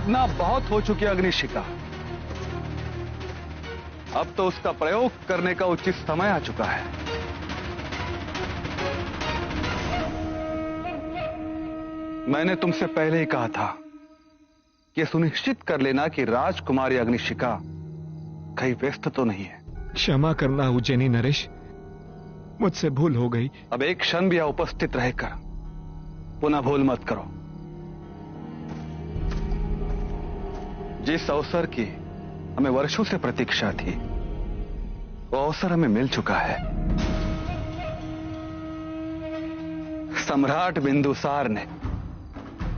इतना बहुत हो चुकी अग्निशिखा। अब तो उसका प्रयोग करने का उचित समय आ चुका है। मैंने तुमसे पहले ही कहा था कि सुनिश्चित कर लेना कि राजकुमारी अग्निशिखा कहीं व्यस्त तो नहीं है। क्षमा करना उज्जैनी नरेश, मुझसे भूल हो गई। अब एक क्षण भी यहाँ उपस्थित रहकर पुनः भूल मत करो। जिस अवसर की हमें वर्षों से प्रतीक्षा थी, वो अवसर हमें मिल चुका है। सम्राट बिंदुसार ने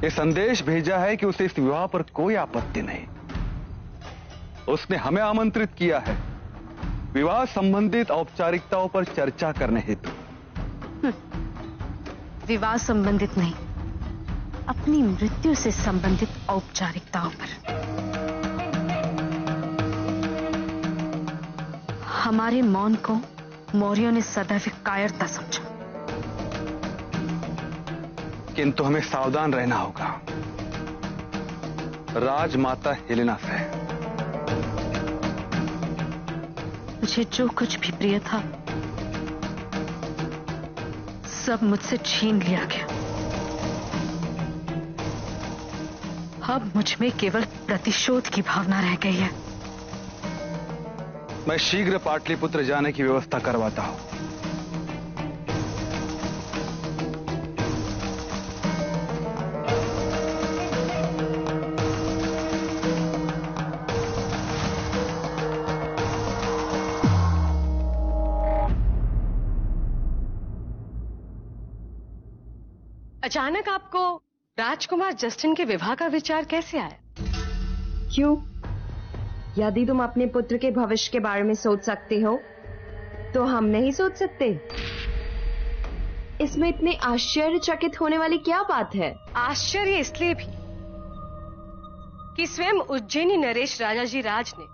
यह संदेश भेजा है कि उसे इस विवाह पर कोई आपत्ति नहीं। उसने हमें आमंत्रित किया है विवाह संबंधित औपचारिकताओं पर चर्चा करने हेतु। विवाह संबंधित नहीं, अपनी मृत्यु से संबंधित औपचारिकताओं पर। हमारे मौन को मौर्यों ने सदैव कायरता समझा, किंतु हमें सावधान रहना होगा राजमाता हेलेना से। मुझे जो कुछ भी प्रिय था सब मुझसे छीन लिया गया। अब मुझ में केवल प्रतिशोध की भावना रह गई है। मैं शीघ्र पाटलिपुत्र जाने की व्यवस्था करवाता हूं। अचानक आपको राजकुमार जस्टिन के विवाह का विचार कैसे आया? क्यों? यदि तुम अपने पुत्र के भविष्य के बारे में सोच सकते हो तो हम नहीं सोच सकते? इसमें इतने आश्चर्यचकित होने वाली क्या बात है? आश्चर्य इसलिए भी कि स्वयं उज्जैनी नरेश राजाजी राज ने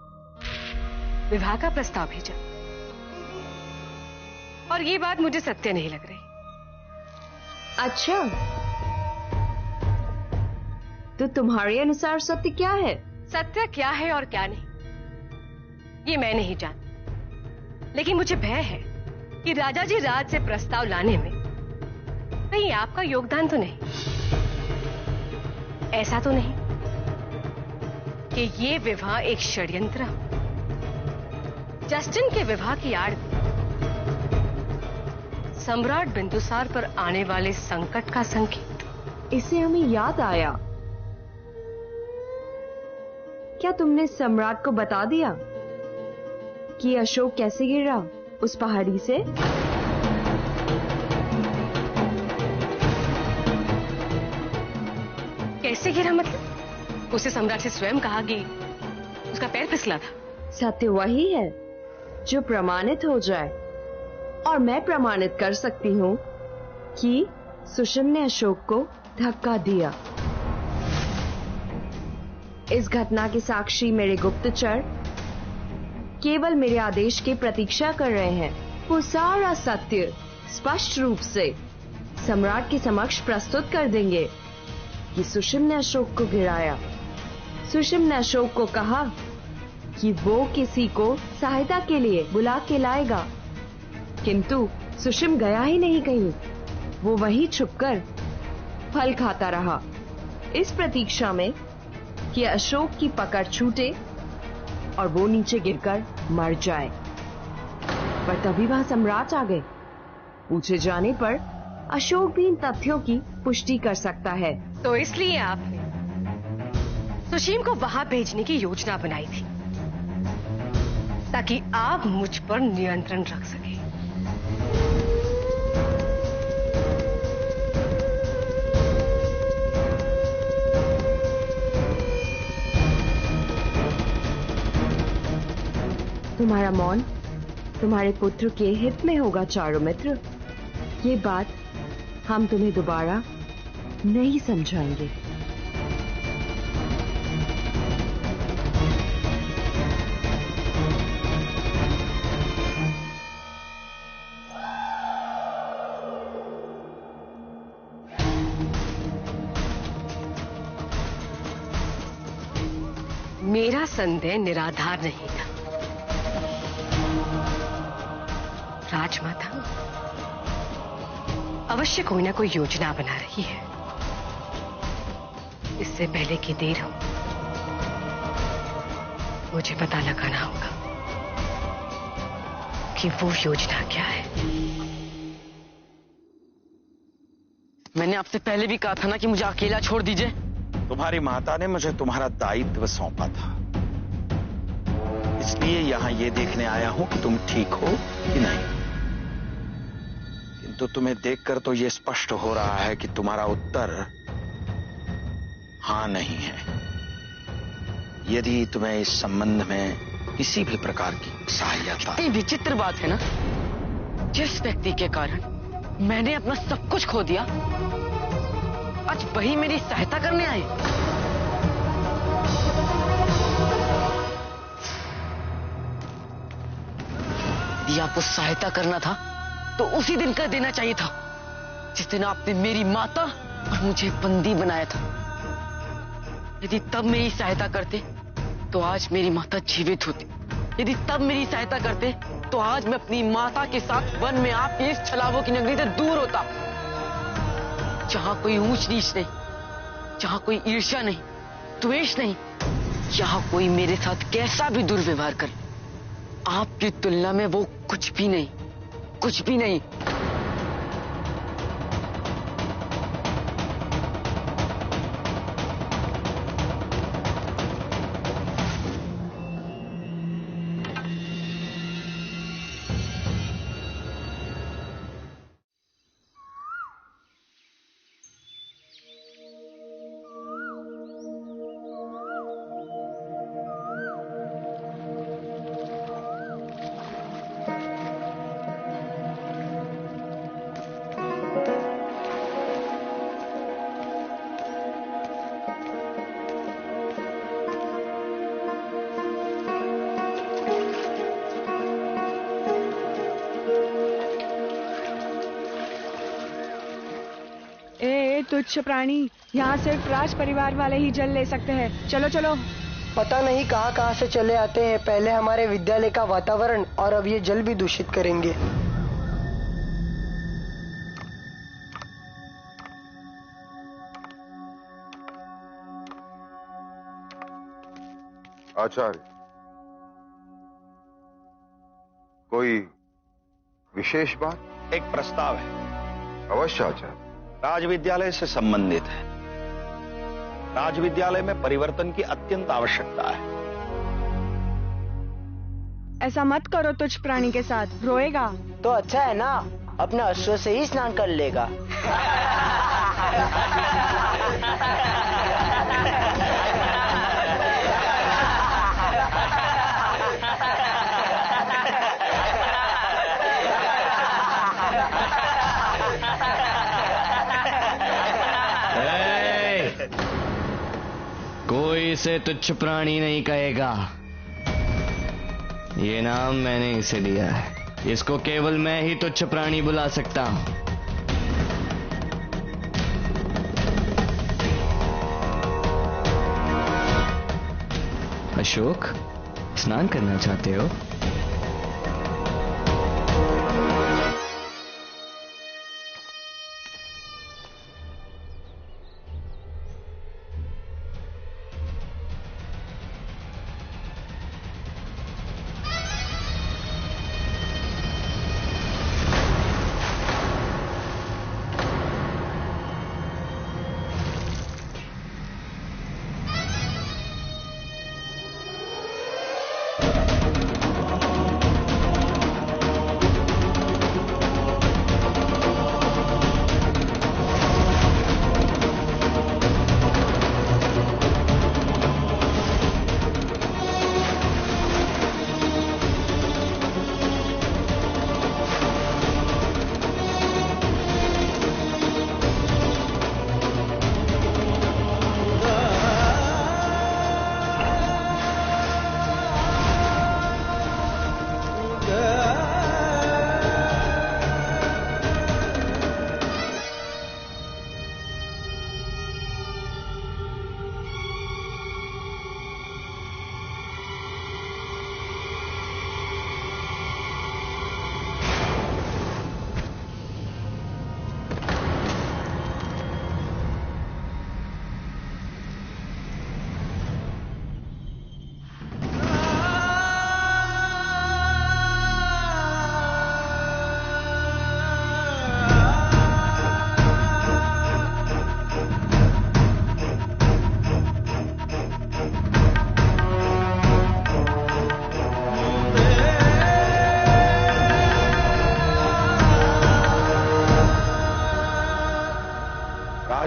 विवाह का प्रस्ताव भेजा, और ये बात मुझे सत्य नहीं लग रही। अच्छा, तो तुम्हारे अनुसार सत्य क्या है? सत्य क्या है और क्या नहीं ये मैं नहीं जानती, लेकिन मुझे भय है कि राजाजी राज से प्रस्ताव लाने में कहीं आपका योगदान तो नहीं। ऐसा तो नहीं कि ये विवाह एक षड्यंत्र, जस्टिन के विवाह की आड़ में सम्राट बिंदुसार पर आने वाले संकट का संकेत। इससे हमें याद आया, क्या तुमने सम्राट को बता दिया कि अशोक कैसे गिरा उस पहाड़ी से? कैसे गिरा मतलब? उसे सम्राट से स्वयं कहा कि उसका पैर फिसला था। सत्य वही है जो प्रमाणित हो जाए, और मैं प्रमाणित कर सकती हूँ कि सुषम ने अशोक को धक्का दिया। इस घटना के साक्षी मेरे गुप्तचर केवल मेरे आदेश की प्रतीक्षा कर रहे हैं। वो सारा सत्य स्पष्ट रूप से सम्राट के समक्ष प्रस्तुत कर देंगे कि सुषम ने अशोक को गिराया। सुषम ने अशोक को कहा कि वो किसी को सहायता के लिए बुला के लाएगा, किंतु सुषम गया ही नहीं कहीं। वो वहीं छुपकर फल खाता रहा, इस प्रतीक्षा में कि अशोक की पकड़ छूटे और वो नीचे गिरकर मर जाए। पर तभी वहां सम्राट आ गए। पूछे जाने पर अशोक भी इन तथ्यों की पुष्टि कर सकता है। तो इसलिए आपने सुशीम को वहां भेजने की योजना बनाई थी ताकि आप मुझ पर नियंत्रण रख सके। तुम्हारा मौन तुम्हारे पुत्र के हित में होगा चारों मित्र। ये बात हम तुम्हें दोबारा नहीं समझाएंगे। मेरा संदेह निराधार नहीं था। राजमाता अवश्य कोई ना कोई योजना बना रही है। इससे पहले कि देर हो, मुझे पता लगाना होगा कि वो योजना क्या है। मैंने आपसे पहले भी कहा था ना कि मुझे अकेला छोड़ दीजिए। तुम्हारी माता ने मुझे तुम्हारा दायित्व सौंपा था, इसलिए यहां ये देखने आया हूं कि तुम ठीक हो कि नहीं। किंतु तुम्हें देखकर तो ये स्पष्ट हो रहा है कि तुम्हारा उत्तर हां नहीं है। यदि तुम्हें इस संबंध में किसी भी प्रकार की सहायता। ये विचित्र बात है ना, जिस व्यक्ति के कारण मैंने अपना सब कुछ खो दिया, आज वही मेरी सहायता करने आए। यदि आपको सहायता करना था तो उसी दिन कर देना चाहिए था जिस दिन आपने मेरी माता और मुझे बंदी बनाया था। यदि तब मेरी सहायता करते तो आज मेरी माता जीवित होती। यदि तब मेरी सहायता करते तो आज मैं अपनी माता के साथ वन में आपकी इस छलावों की नगरी से दूर होता, जहां कोई ऊंच नीच नहीं, जहां कोई ईर्ष्या नहीं, द्वेष नहीं, जहां कोई मेरे साथ कैसा भी दुर्व्यवहार करे, आपकी तुलना में वो कुछ भी नहीं, कुछ भी नहीं। तुच्छ प्राणी, यहाँ सिर्फ राज परिवार वाले ही जल ले सकते हैं। चलो चलो। पता नहीं कहाँ कहाँ से चले आते हैं। पहले हमारे विद्यालय का वातावरण और अब ये जल भी दूषित करेंगे। आचार्य, कोई विशेष बात? एक प्रस्ताव है। अवश्य आचार्य। राजविद्यालय से संबंधित है। राजविद्यालय में परिवर्तन की अत्यंत आवश्यकता है। ऐसा मत करो तुच्छ प्राणी के साथ, रोएगा। तो अच्छा है ना, अपने अश्व से ही स्नान कर लेगा। कोई इसे तुच्छ प्राणी नहीं कहेगा। ये नाम मैंने इसे दिया है। इसको केवल मैं ही तुच्छ प्राणी बुला सकता हूं। अशोक, स्नान करना चाहते हो?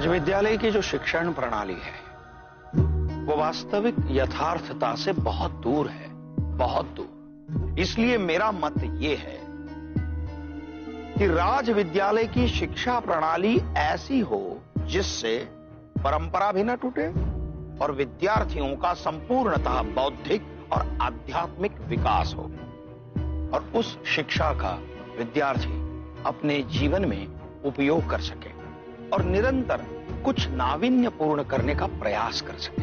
राजविद्यालय की जो शिक्षण प्रणाली है वो वास्तविक यथार्थता से बहुत दूर है, बहुत दूर। इसलिए मेरा मत ये है कि राजविद्यालय की शिक्षा प्रणाली ऐसी हो जिससे परंपरा भी न टूटे और विद्यार्थियों का संपूर्णतः बौद्धिक और आध्यात्मिक विकास हो, और उस शिक्षा का विद्यार्थी अपने जीवन में उपयोग कर सके और निरंतर कुछ नावीन्यपूर्ण करने का प्रयास कर सके।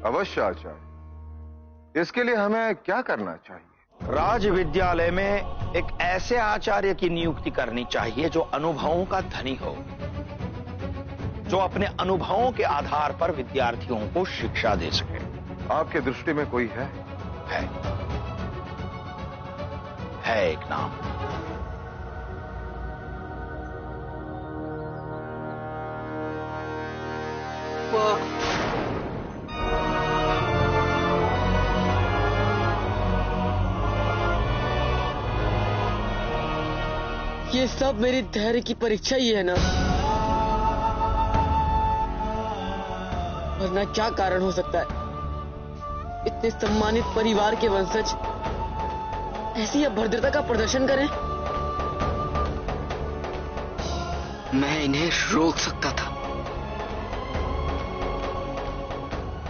अवश्य आचार्य, इसके लिए हमें क्या करना चाहिए? राजविद्यालय में एक ऐसे आचार्य की नियुक्ति करनी चाहिए जो अनुभवों का धनी हो, जो अपने अनुभवों के आधार पर विद्यार्थियों को शिक्षा दे सके। आपके दृष्टि में कोई है? है एक नाम। ये सब मेरी धैर्य की परीक्षा ही है ना? वरना क्या कारण हो सकता है इतने सम्मानित परिवार के वंशज ऐसी अभद्रता का प्रदर्शन करें? मैं इन्हें रोक सकता था,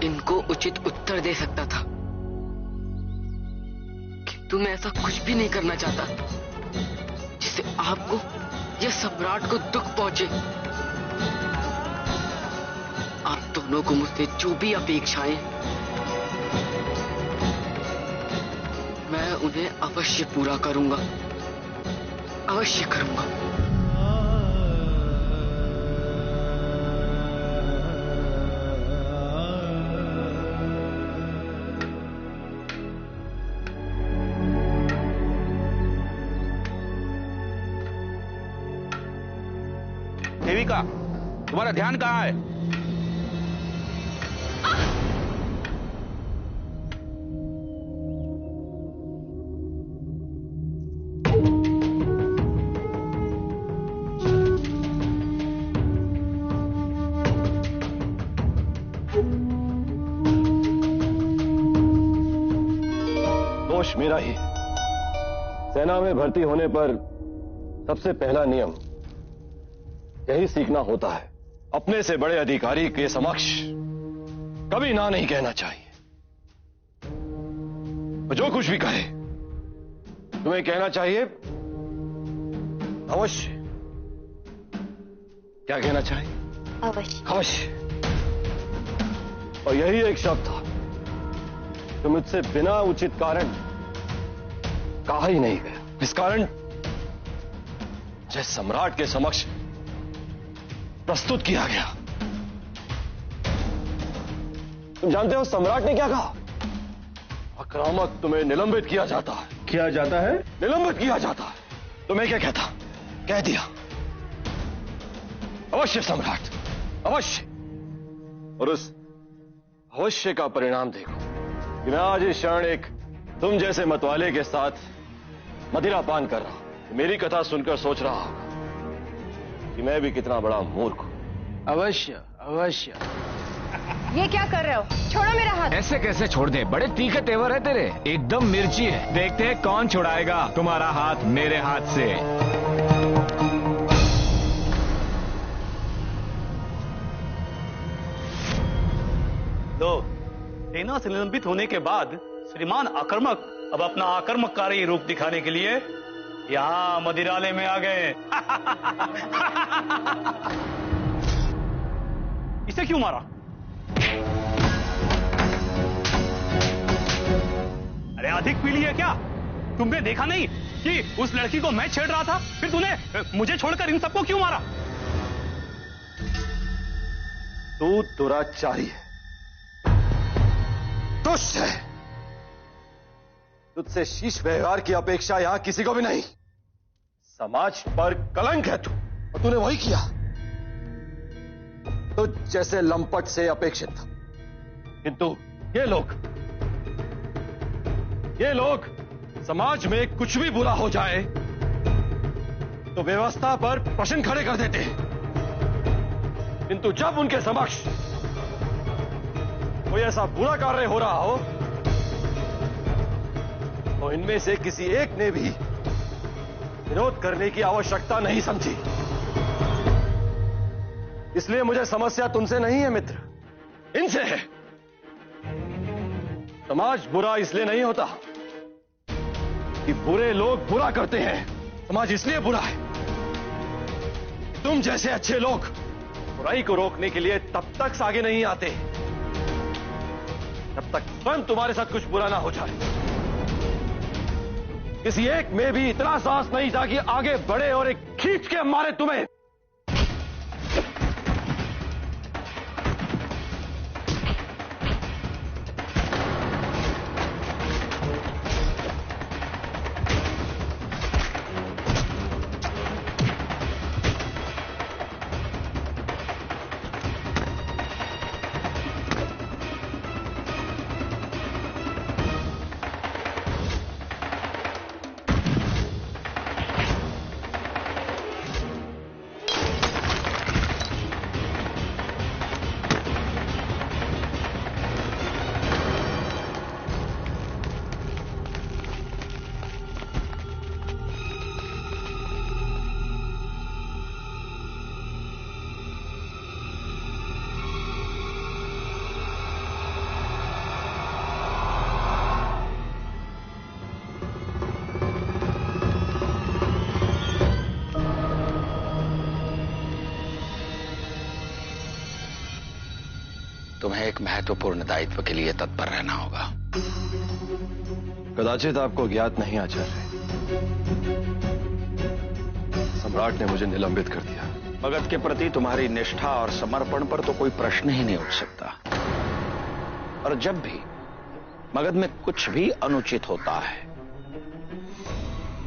इनको उचित उत्तर दे सकता था, किंतु मैं ऐसा कुछ भी नहीं करना चाहता जिससे आपको या सम्राट को दुख पहुंचे। आप दोनों को मुझसे जो भी अपेक्षाएं, मैं उन्हें अवश्य पूरा करूंगा, अवश्य करूंगा। देविका, तुम्हारा ध्यान कहाँ है? दोष मेरा ही। सेना में भर्ती होने पर सबसे पहला नियम यही सीखना होता है, अपने से बड़े अधिकारी के समक्ष कभी ना नहीं कहना चाहिए। वो जो कुछ भी कहे तुम्हें कहना चाहिए अवश्य। क्या कहना चाहिए? अवश्य। अवश्य। और यही एक शब्द था जो मुझसे बिना उचित कारण कहा ही नहीं गया। इस कारण जिस सम्राट के समक्ष प्रस्तुत किया गया। तुम जानते हो सम्राट ने क्या कहा? आक्रामक तुम्हें निलंबित किया जाता है। किया जाता है? निलंबित किया जाता है। तुम्हें क्या कहता? कह दिया। अवश्य सम्राट, अवश्य। और उस अवश्य का परिणाम देखो कि मैं आज इस क्षण एक तुम जैसे मतवाले के साथ मदिरा पान कर रहा हूं। मेरी कथा सुनकर सोच रहा होगा कि मैं भी कितना बड़ा मूर्ख हूं। अवश्य, अवश्य। ये क्या कर रहे हो? छोड़ो मेरा हाथ। ऐसे कैसे छोड़ दे? बड़े तीखे तेवर है तेरे, एकदम मिर्ची है। देखते हैं कौन छुड़ाएगा तुम्हारा हाथ मेरे हाथ से। दो सेना से निलंबित होने के बाद श्रीमान आक्रामक अब अपना आक्रामककारी रूप दिखाने के लिए यहां मदिरालय में आ गए। इसे क्यों मारा? अरे अधिक पीली है क्या? तुमने देखा नहीं कि उस लड़की को मैं छेड़ रहा था? फिर तूने मुझे छोड़कर इन सबको क्यों मारा? तू दुराचारी है, दुष्ट है। तुझसे शीश व्यवहार की अपेक्षा यहां किसी को भी नहीं। समाज पर कलंक है तू, और तूने वही किया तुझ जैसे लंपट से अपेक्षित था। किंतु ये लोग समाज में कुछ भी बुरा हो जाए तो व्यवस्था पर प्रश्न खड़े कर देते हैं। किंतु जब उनके समक्ष कोई ऐसा बुरा कार्य हो रहा हो तो इनमें से किसी एक ने भी विरोध करने की आवश्यकता नहीं समझी। इसलिए मुझे समस्या तुमसे नहीं है मित्र, इनसे है। समाज बुरा इसलिए नहीं होता कि बुरे लोग बुरा करते हैं, समाज इसलिए बुरा है तुम जैसे अच्छे लोग बुराई को रोकने के लिए तब तक आगे नहीं आते जब तक स्वयं तुम्हारे साथ कुछ बुरा ना हो जाए। किसी एक में भी इतना साहस नहीं था कि आगे बढ़े और एक खींच के मारे तुम्हें। तुम्हें एक महत्वपूर्ण दायित्व के लिए तत्पर रहना होगा। कदाचित आपको ज्ञात नहीं आचार्य, सम्राट ने मुझे निलंबित कर दिया। मगध के प्रति तुम्हारी निष्ठा और समर्पण पर तो कोई प्रश्न ही नहीं उठ सकता। और जब भी मगध में कुछ भी अनुचित होता है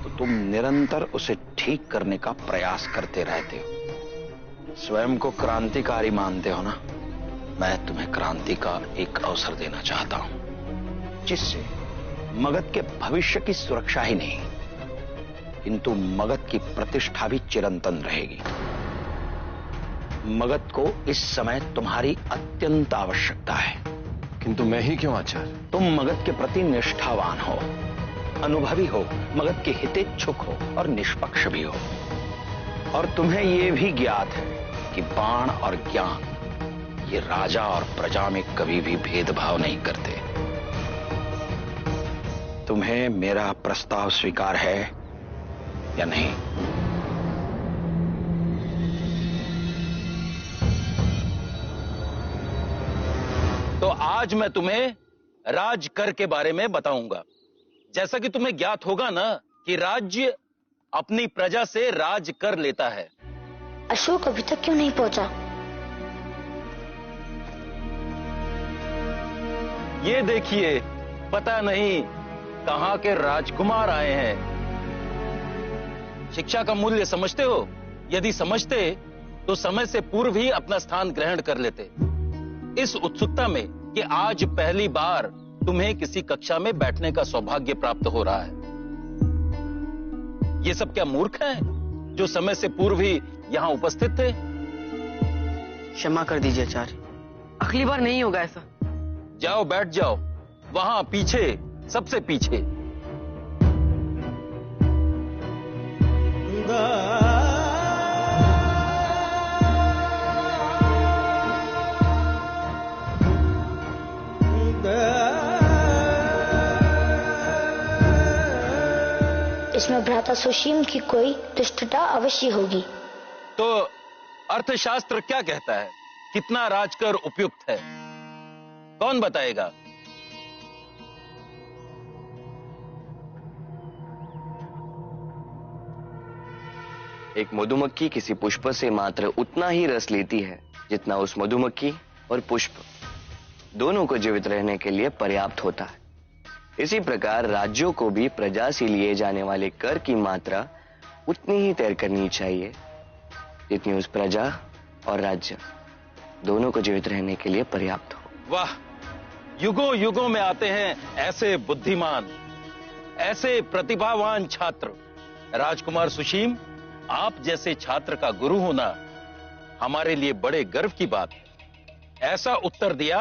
तो तुम निरंतर उसे ठीक करने का प्रयास करते रहते हो। स्वयं को क्रांतिकारी मानते हो ना? मैं तुम्हें क्रांति का एक अवसर देना चाहता हूं, जिससे मगध के भविष्य की सुरक्षा ही नहीं किंतु मगध की प्रतिष्ठा भी चिरंतन रहेगी। मगध को इस समय तुम्हारी अत्यंत आवश्यकता है। किंतु मैं ही क्यों आचार्य? तुम मगध के प्रति निष्ठावान हो, अनुभवी हो, मगध के हितेच्छुक हो और निष्पक्ष भी हो। और तुम्हें यह भी ज्ञात है कि बाण और ज्ञान ये राजा और प्रजा में कभी भी भेदभाव नहीं करते। तुम्हें मेरा प्रस्ताव स्वीकार है या नहीं? तो आज मैं तुम्हें राजकर के बारे में बताऊंगा। जैसा कि तुम्हें ज्ञात होगा ना कि राज्य अपनी प्रजा से राज कर लेता है। अशोक अभी तक क्यों नहीं पहुंचा? ये देखिए, पता नहीं कहां के राजकुमार आए हैं। शिक्षा का मूल्य समझते हो? यदि समझते तो समय से पूर्व ही अपना स्थान ग्रहण कर लेते। इस उत्सुकता में कि आज पहली बार तुम्हें किसी कक्षा में बैठने का सौभाग्य प्राप्त हो रहा है। ये सब क्या मूर्ख हैं जो समय से पूर्व ही यहां उपस्थित थे? क्षमा कर दीजिए आचार्य, अगली बार नहीं होगा ऐसा। जाओ, बैठ जाओ, वहां पीछे, सबसे पीछे। इसमें भ्राता सुशीम की कोई दुष्टता अवश्य होगी। तो अर्थशास्त्र क्या कहता है? कितना राजकर उपयुक्त है? कौन बताएगा? एक मधुमक्खी किसी पुष्प से मात्र उतना ही रस लेती है जितना उस मधुमक्खी और पुष्प दोनों को जीवित रहने के लिए पर्याप्त होता है। इसी प्रकार राज्यों को भी प्रजा से लिए जाने वाले कर की मात्रा उतनी ही तय करनी चाहिए जितनी उस प्रजा और राज्य दोनों को जीवित रहने के लिए पर्याप्त हो। वाह, युगों युगों में आते हैं ऐसे बुद्धिमान, ऐसे प्रतिभावान छात्र। राजकुमार सुशीम, आप जैसे छात्र का गुरु होना हमारे लिए बड़े गर्व की बात है। ऐसा उत्तर दिया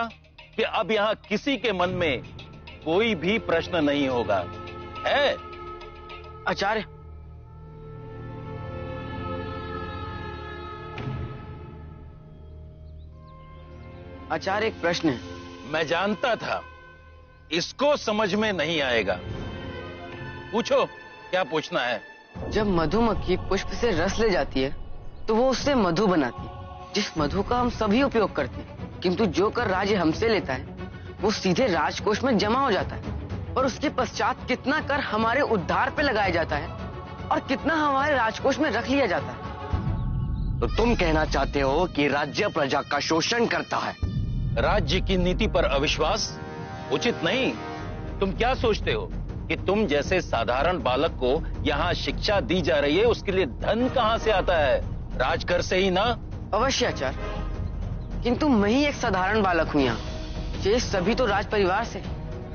कि अब यहां किसी के मन में कोई भी प्रश्न नहीं होगा, है? आचार्य, आचार्य एक प्रश्न है। मैं जानता था इसको समझ में नहीं आएगा। पूछो, क्या पूछना है? जब मधुमक्खी पुष्प से रस ले जाती है तो वो उससे मधु बनाती है, जिस मधु का हम सभी उपयोग करते हैं। किंतु जो कर राज्य हमसे लेता है वो सीधे राजकोष में जमा हो जाता है, और उसके पश्चात कितना कर हमारे उद्धार पे लगाया जाता है और कितना हमारे राजकोष में रख लिया जाता है। तो तुम कहना चाहते हो कि राज्य प्रजा का शोषण करता है? राज्य की नीति पर अविश्वास उचित नहीं। तुम क्या सोचते हो कि तुम जैसे साधारण बालक को यहाँ शिक्षा दी जा रही है, उसके लिए धन कहाँ से आता है? राजकर से ही ना? अवश्य आचार्य, किंतु मैं ही एक साधारण बालक हूँ यहाँ। शेष सभी तो राज परिवार से।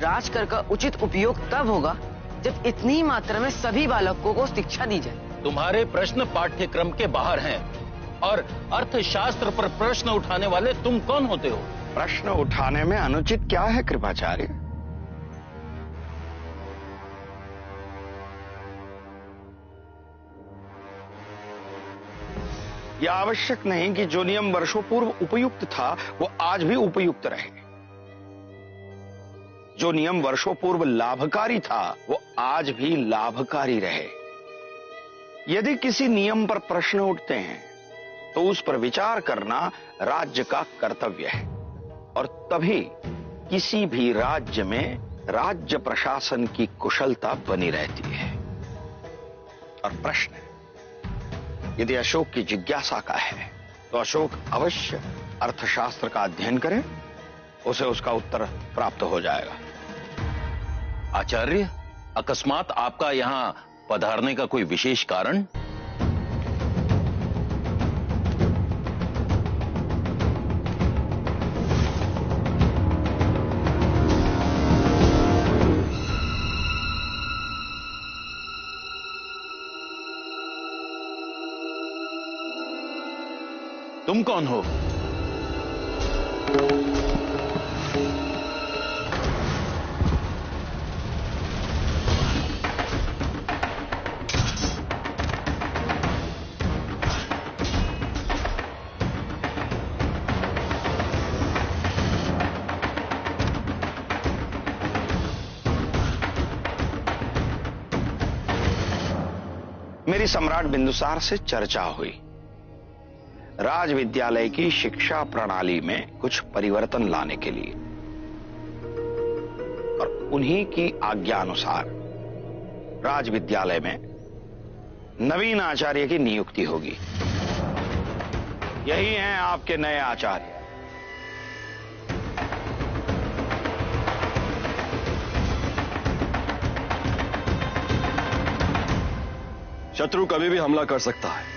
राजकर का उचित उपयोग तब होगा जब इतनी मात्रा में सभी बालकों को शिक्षा दी जाए। तुम्हारे प्रश्न पाठ्यक्रम के बाहर हैं, और अर्थशास्त्र पर प्रश्न उठाने वाले तुम कौन होते हो? प्रश्न उठाने में अनुचित क्या है कृपाचार्य? यह आवश्यक नहीं कि जो नियम वर्षों पूर्व उपयुक्त था वो आज भी उपयुक्त रहे। जो नियम वर्षों पूर्व लाभकारी था वो आज भी लाभकारी रहे। यदि किसी नियम पर प्रश्न उठते हैं तो उस पर विचार करना राज्य का कर्तव्य है, और तभी किसी भी राज्य में राज्य प्रशासन की कुशलता बनी रहती है। और प्रश्न यदि अशोक की जिज्ञासा का है तो अशोक अवश्य अर्थशास्त्र का अध्ययन करें, उसे उसका उत्तर प्राप्त हो जाएगा। आचार्य, अकस्मात आपका यहां पधारने का कोई विशेष कारण? तुम कौन हो? मेरी सम्राट बिंदुसार से चर्चा हुई। राज विद्यालय की शिक्षा प्रणाली में कुछ परिवर्तन लाने के लिए, और उन्हीं की आज्ञा अनुसार राज विद्यालय में नवीन आचार्य की नियुक्ति होगी। यही हैं आपके नए आचार्य। शत्रु कभी भी हमला कर सकता है,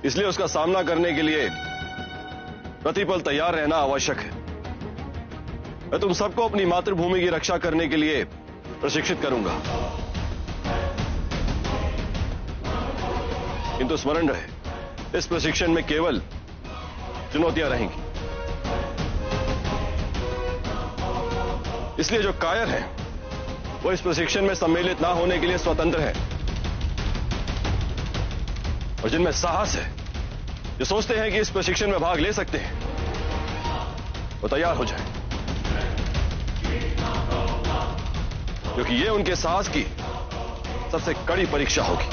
इसलिए उसका सामना करने के लिए प्रतिपल तैयार रहना आवश्यक है। मैं तुम सबको अपनी मातृभूमि की रक्षा करने के लिए प्रशिक्षित करूंगा, किंतु स्मरण रहे, इस प्रशिक्षण में केवल चुनौतियां रहेंगी। इसलिए जो कायर हैं वो इस प्रशिक्षण में सम्मिलित ना होने के लिए स्वतंत्र हैं, और जिनमें साहस है, जो सोचते हैं कि इस प्रशिक्षण में भाग ले सकते हैं, वो तैयार हो जाए, क्योंकि ये उनके साहस की सबसे कड़ी परीक्षा होगी।